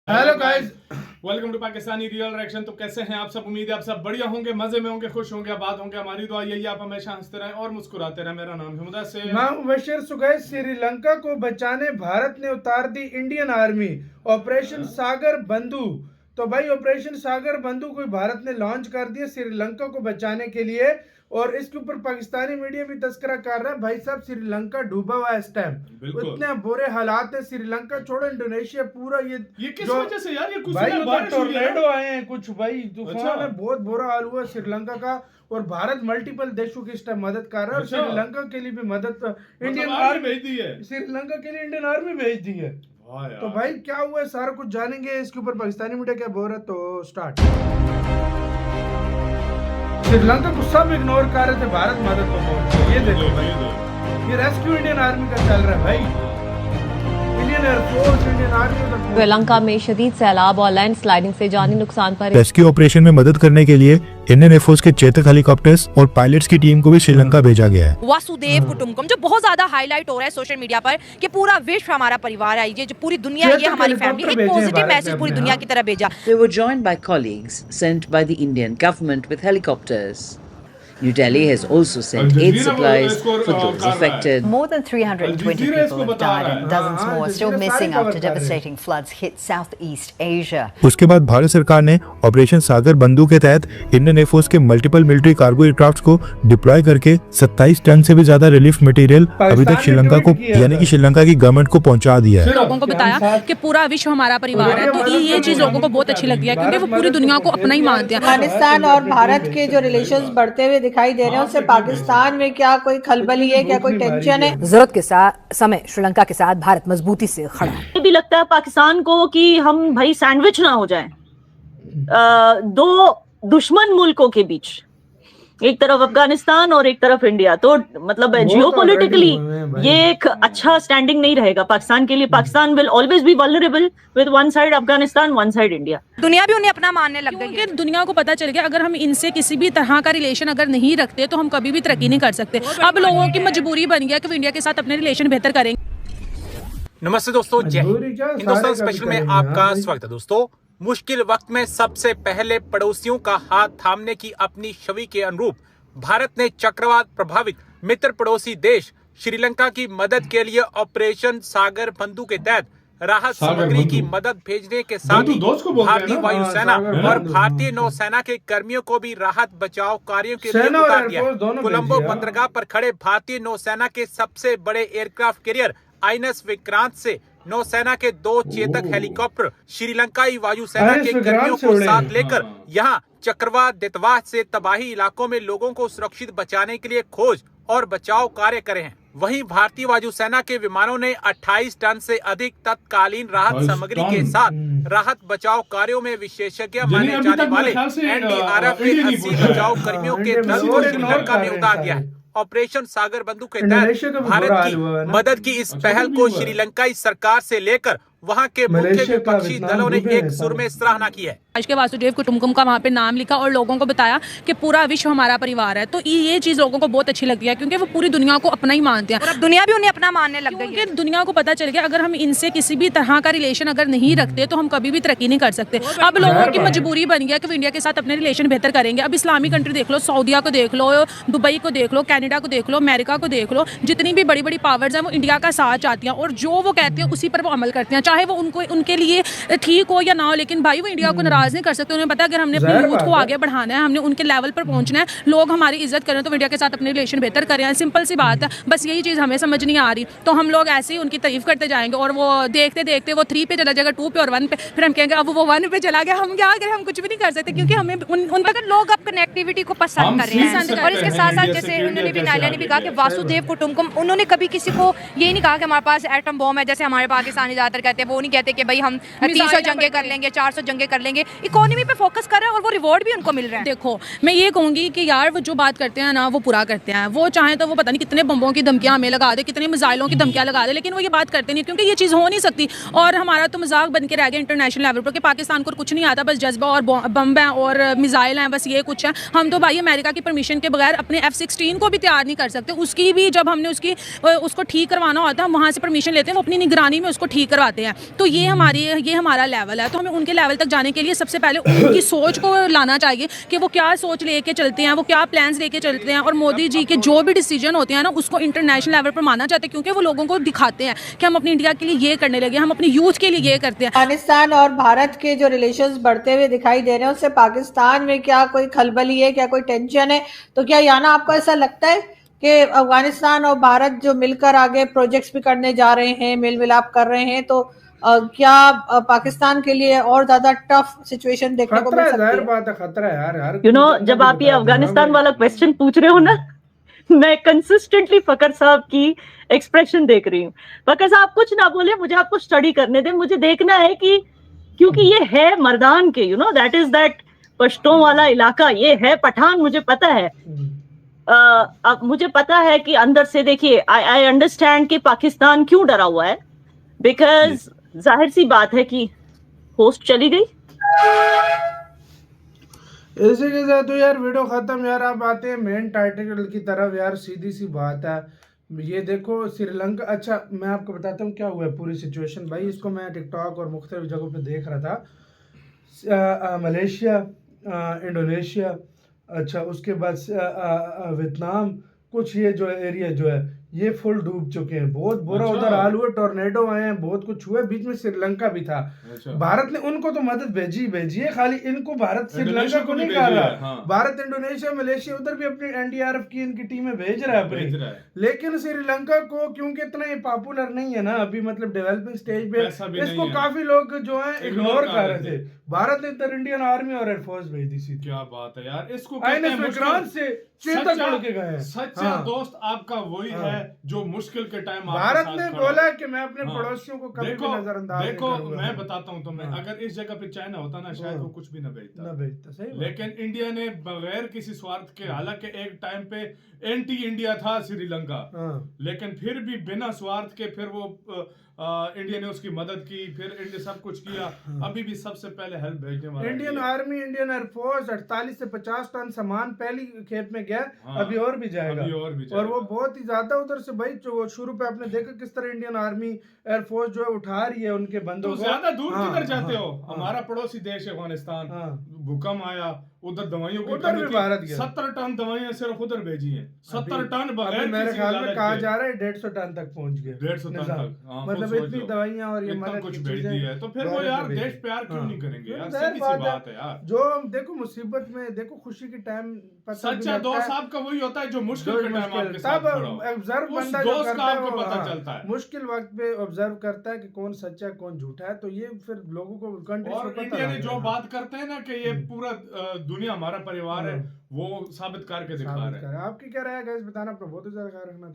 Hello guys, welcome to Pakistani real reaction. तो कैसे हैं आप सब? उम्मीद है आप सब बढ़िया होंगे, मजे में होंगे, खुश होंगे, आबाद होंगे। हमारी दुआ यही है आप हमेशा हंसते रहें और मुस्कुराते रहें। मेरा नाम है मुदस्सिर। मैं मुबशिर। सुगैस, श्रीलंका को बचाने भारत ने उतार दी इंडियन आर्मी, ऑपरेशन सागर बंधु। तो भाई ऑपरेशन सागर बंधु को भारत ने लॉन्च कर दिया श्रीलंका को बचाने के लिए, और इसके ऊपर पाकिस्तानी मीडिया भी तस्करा कर रहा है। भाई साहब, श्रीलंका डूबा हुआ है इस टाइम, इतने बुरे हालात है। श्रीलंका छोड़ो, इंडोनेशिया पूरा ये किस वजह से यार? ये कुछ भाई बारिश टोर्नेडो आए हैं कुछ, भाई तूफान अच्छा। है, बहुत बुरा हाल हुआ श्रीलंका का। और भारत मल्टीपल देशों की इस टाइम मदद कर रहा है, और श्रीलंका के लिए भी मदद इंडियन आर्मी भेज दी है। श्रीलंका के लिए इंडियन आर्मी भेज दी है। तो भाई क्या हुआ है सारा कुछ जानेंगे, इसके ऊपर पाकिस्तानी मीडिया क्या बोल रहा है। तो स्टार्ट। श्रीलंका को सब इग्नोर कर रहे थे, भारत मदद को पहुंचे। ये देखो भाई, ये रेस्क्यू इंडियन आर्मी का चल रहा है भाई। Indian air force, Indian army. Sri Lanka में शदीद सैलाब और लैंड स्लाइडिंग से जानी नुकसान पर रेस्क्यू ऑपरेशन में मदद करने के लिए इंडियन एयरफोर्स के चेतक हेलीकॉप्टर्स और पायलट्स की टीम को भी श्रीलंका भेजा गया है। वासुदेव कुटुंबकम जो बहुत ज्यादा हाईलाइट हो रहा है सोशल मीडिया पर कि पूरा विश्व हमारा परिवार है, ये जो पूरी दुनिया है, ये हमारी फैमिली। एक पॉजिटिव मैसेज पूरी दुनिया की तरफ भेजा। They were joined by colleagues sent by the Indian government with helicopters. New Delhi has also sent aid supplies for those affected. More than 320 people have died and dozens more are still missing after devastating floods hit Southeast Asia. उसके बाद भारत सरकार ने operation सागर बंधु के तहत Indian air force के multiple military cargo aircraft को deploy करके 27 टन से भी ज्यादा रिलीफ मटेरियल अभी तक श्रीलंका को यानी कि श्रीलंका की गवर्नमेंट को पहुंचा दिया है। लोगों को बताया कि पूरा विश्व हमारा परिवार है, तो ये चीज लोगों को बहुत अच्छी लगती है क्योंकि वो पूरी दुनिया को अपना ही मानते हैं। अफगानिस्तान और भारत के जो रिलेशंस बढ़ते हुए दिखाई दे रहे हैं, उससे पाकिस्तान में क्या कोई खलबली है, क्या कोई टेंशन है? जरूरत के समय श्रीलंका के साथ भारत मजबूती से खड़ा है। ये भी लगता है पाकिस्तान को कि हम भाई सैंडविच ना हो जाएं दो दुश्मन मुल्कों के बीच, एक तरफ अफगानिस्तान और एक तरफ इंडिया। तो मतलब जियोपॉलिटिकली ये एक अच्छा स्टैंडिंग नहीं रहेगा पाकिस्तान के लिए। Pakistan will always be vulnerable with one side Afghanistan, one side India. दुनिया भी उन्हें अपना मानने लग गई है। दुनिया को पता चल गया अगर हम इनसे किसी भी तरह का रिलेशन अगर नहीं रखते तो हम कभी भी तरक्की नहीं कर सकते। अब लोगों की मजबूरी बन गया कि वो इंडिया के साथ अपने रिलेशन बेहतर करेंगे। नमस्ते दोस्तों, जय हिंद। हिंदुस्तान स्पेशल में आपका स्वागत है। दोस्तों, मुश्किल वक्त में सबसे पहले पड़ोसियों का हाथ थामने की अपनी छवि के अनुरूप भारत ने चक्रवात प्रभावित मित्र पड़ोसी देश श्रीलंका की मदद के लिए ऑपरेशन सागर बंधु के तहत राहत सामग्री की मदद भेजने के साथ ही भारतीय वायुसेना और भारतीय नौसेना के कर्मियों को भी राहत बचाव कार्यों के लिए उतार दिया। कोलंबो बंदरगाह पर खड़े भारतीय नौसेना के सबसे बड़े एयरक्राफ्ट कैरियर आईएनएस विक्रांत से नौसेना के 2 चेतक हेलीकॉप्टर श्रीलंकाई वायुसेना के कर्मियों को साथ लेकर यहां चक्रवात दितवाह से तबाही इलाकों में लोगों को सुरक्षित बचाने के लिए खोज और बचाव कार्य करे हैं। वहीं भारतीय वायुसेना के विमानों ने 28 टन से अधिक तत्कालीन राहत सामग्री के साथ राहत बचाव कार्यों में विशेषज्ञ माने जाने वाले एनडीआरएफ के 80 बचाव कर्मियों के दल को श्रीलंका में उतार दिया है। ऑपरेशन सागर बंधु के तहत भारत की मदद की इस पहल को श्रीलंकाई सरकार से लेकर वहां के मुख्य विपक्षी दलों ने एक सुर में सराहना की है। आज के वासुदेव कुटुंबकम का वहाँ पे नाम लिखा और लोगों को बताया कि पूरा विश्व हमारा परिवार है। तो ये चीज लोगों को बहुत अच्छी लगती है क्योंकि वो पूरी दुनिया को अपना ही मानते हैं। और अब दुनिया भी उन्हें अपना मानने लग गई है। दुनिया को पता चल गया अगर हम इनसे किसी भी तरह का रिलेशन अगर नहीं रखते तो हम कभी भी तरक्की नहीं कर सकते। अब लोगों की मजबूरी बन गया कि वो इंडिया के साथ अपने रिलेशन बेहतर करेंगे। अब इस्लामी कंट्री देख लो, सऊदिया को देख लो, दुबई को देख लो, कैनेडा को देख लो, अमेरिका को देख लो, जितनी भी बड़ी बड़ी पावर्स हैं वो इंडिया का साथ चाहती हैं और जो वो कहते हैं उसी पर वो अमल करते हैं, चाहे वो उनको उनके लिए ठीक हो या ना हो। लेकिन भाई वो इंडिया को नाराज नहीं कर सकते। उन्हें पता है अगर हमने अपने यूथ को आगे बढ़ाना है, हमने उनके लेवल पर पहुंचना है, लोग हमारी इज्जत करें तो इंडिया के साथ अपने रिलेशन बेहतर करें। सिंपल सी बात है, बस यही चीज़ हमें समझ नहीं आ रही। तो हम लोग ऐसे ही उनकी तारीफ करते जाएंगे और वो देखते देखते वो 3 पे चला जाएगा, 2 पे और 1 पे, फिर हम कहेंगे अब वो 1 पे चला गया, हम क्या करें? हम कुछ भी नहीं कर सकते क्योंकि हमें उन तक लोग अब कनेक्टिविटी को पसंद कर रहे हैं। और इसके साथ साथ जैसे उन्होंने भी नायला ने भी कहा कि वासुदेव कुटुंबकम, उन्होंने कभी किसी को ये नहीं कहा कि हमारे पास एटम बॉम्ब है, जैसे हमारे पाकिस्तानी ज़्यादातर कहते हैं। वो नहीं कहते कि भाई हम 300 जंगे कर लेंगे, 400 जंगे कर लेंगे। इकोनॉमी पे फोकस कर रहे हैं और वो रिवॉर्ड भी उनको मिल रहा है। देखो, मैं ये कहूंगी कि यार वो जो बात करते हैं ना वो पूरा करते हैं। वो चाहे तो वो पता नहीं कितने बम्बों की धमकियां हमें लगा दे, कितने मिसाइलों की धमकियां लगा दे, लेकिन वो ये बात करते नहीं क्योंकि ये चीज़ हो नहीं सकती। और हमारा तो मजाक बन के रह गया इंटरनेशनल लेवल पर कि पाकिस्तान को कुछ नहीं आता, बस जज्बा और बम्ब हैं और मिसाइल हैं, बस ये कुछ है। हम तो भाई अमेरिका की परमिशन के बगैर अपने F-16 को भी तैयार नहीं कर सकते। उसकी भी जब हमने उसको ठीक करवाना होता है हम वहाँ से परमिशन लेते हैं, वो अपनी निगरानी में उसको ठीक करवाते हैं। तो ये हमारा लेवल है, तो हमें उनके लेवल तक जाने के लिए सबसे पहले उनकी सोच को लाना चाहिए कि वो क्या सोच लेके चलते हैं, वो क्या प्लान्स लेके चलते हैं। और मोदी जी के जो भी डिसीजन होते हैं ना, उसको इंटरनेशनल लेवल पर मानना चाहते हैं, क्योंकि वो लोगों को दिखाते हैं कि हम अपनी इंडिया के लिए ये करने लगे, हम अपनी यूथ के लिए ये करते हैं। अफगानिस्तान और भारत के जो रिलेशंस बढ़ते हुए दिखाई दे रहे हैं, उससे पाकिस्तान में क्या कोई खलबली है, क्या कोई टेंशन है? तो क्या याना आपको ऐसा लगता है कि अफगानिस्तान और भारत जो मिलकर आगे प्रोजेक्ट्स भी करने जा रहे हैं, मेल मिलाप कर रहे हैं, तो क्या पाकिस्तान के लिए और ज्यादा टफ सिचुएशन देखने को मिल सकती है? बात है, खतरा है यार। जब आप ये अफगानिस्तान वाला क्वेश्चन पूछ रहे हो ना, मैं कंसिस्टेंटली फकर साहब की एक्सप्रेशन देख रही हूँ। फकर साहब कुछ ना बोले, मुझे आपको स्टडी करने दे, मुझे देखना है कि क्योंकि ये है मर्दान के, दैट इज दैट पश्तों वाला इलाका, ये है पठान, मुझे पता है। अब मुझे पता है कि अंदर से देखिए, आई अंडरस्टैंड कि पाकिस्तान क्यों डरा हुआ है, बिकॉज जाहिर सी बात है कि होस्ट चली गई। इसी के साथ तो यार वीडियो खत्म। यार आप आते हैं मेन टाइटल की तरफ। यार सीधी सी बात है, ये देखो श्रीलंका। अच्छा मैं आपको बताता हूँ क्या हुआ है पूरी सिचुएशन भाई। इसको मैं टिकटॉक और मुख्तलिफ जगहों पे देख रहा था। मलेशिया, इंडोनेशिया, अच्छा उसके बाद वियतनाम, कुछ ये जो एरिया जो है ये फुल डूब चुके हैं। बहुत बुरा उधर हाल हुआ, टोर्नेडो आए हैं, बहुत कुछ हुआ। बीच में श्रीलंका भी था। भारत ने उनको तो मदद भेजी है, खाली इनको भारत श्रीलंका को नहीं कर रहा। हाँ। भारत इंडोनेशिया, मलेशिया उधर भी अपनी एनडीआरएफ की इनकी टीमें भेज रहा है अपनी। लेकिन श्रीलंका को क्योंकि इतना ये पॉपुलर नहीं है ना अभी, मतलब डेवलपिंग स्टेज पे, इसको काफी लोग जो है इग्नोर कर रहे थे। भारत ने इधर इंडियन आर्मी और एयरफोर्स भेज दी थी। क्या बात है यार, इसको से चेता छोड़ के गए। सच्चा दोस्त आपका वही है जो मुश्किल के टाइम भारत ने बोला कि मैं अपने पड़ोसियों को कभी भी नजरअंदाज देखो मैं बताता हूँ तुम्हें, अगर इस जगह पे चाइना होता ना, शायद वो कुछ भी न भेजता। सही। लेकिन इंडिया ने बगैर किसी स्वार्थ के, हालांकि एक टाइम पे एंटी इंडिया था श्रीलंका, लेकिन फिर भी बिना स्वार्थ के फिर वो इंडिया ने उसकी मदद की, फिर इंडिया सब कुछ किया। अभी भी सबसे पहले हेल्प भेजने वाला इंडियन आर्मी, इंडियन एयरफोर्स 48 से 50 टन सामान पहली खेप में गया। अभी और भी जाएगा। और वो बहुत ही ज्यादा उधर से भाई, जो शुरू पे आपने देखा किस तरह इंडियन आर्मी एयरफोर्स जो है उठा रही है उनके बंदों को। ज्यादा दूर किधर जाते हो? हमारा पड़ोसी देश है अफगानिस्तान, भूकंप आया, उधर दवाइयों की उधर भी भारत गया। 70 टन दवाइयां सिर्फ उधर भेजी हैं। 70 टन बगैर मेरे ख्याल में कहा जा रहा है 150 टन तक पहुंच गए। 150 टन तक, मतलब इतनी दवाइयां और ये मदद कुछ भेज दी है, तो फिर वो यार देश प्यार क्यों नहीं करेंगे यार? सीधी सी बात है यार। जो देखो मुसीबत में, देखो खुशी के टाइम सच्चा दोस्त आपका वही होता है जो मुश्किल के टाइम आपके साथ खड़ा हो। ऑब्जर्व बंदा जो करता है वो पता चलता है, मुश्किल वक्त पे ऑब्जर्व करता है कि कौन सच्चा कौन झूठा है। तो ये फिर लोगों को कंट्री और इंडिया ने जो बात करते हैं ना कि ये पूरा दुनिया हमारा परिवार है, वो साबित करके दिखा रहे हैं। आपकी क्या राय है गाइस, बताना। अपना बहुत ज्यादा ख्याल रखना।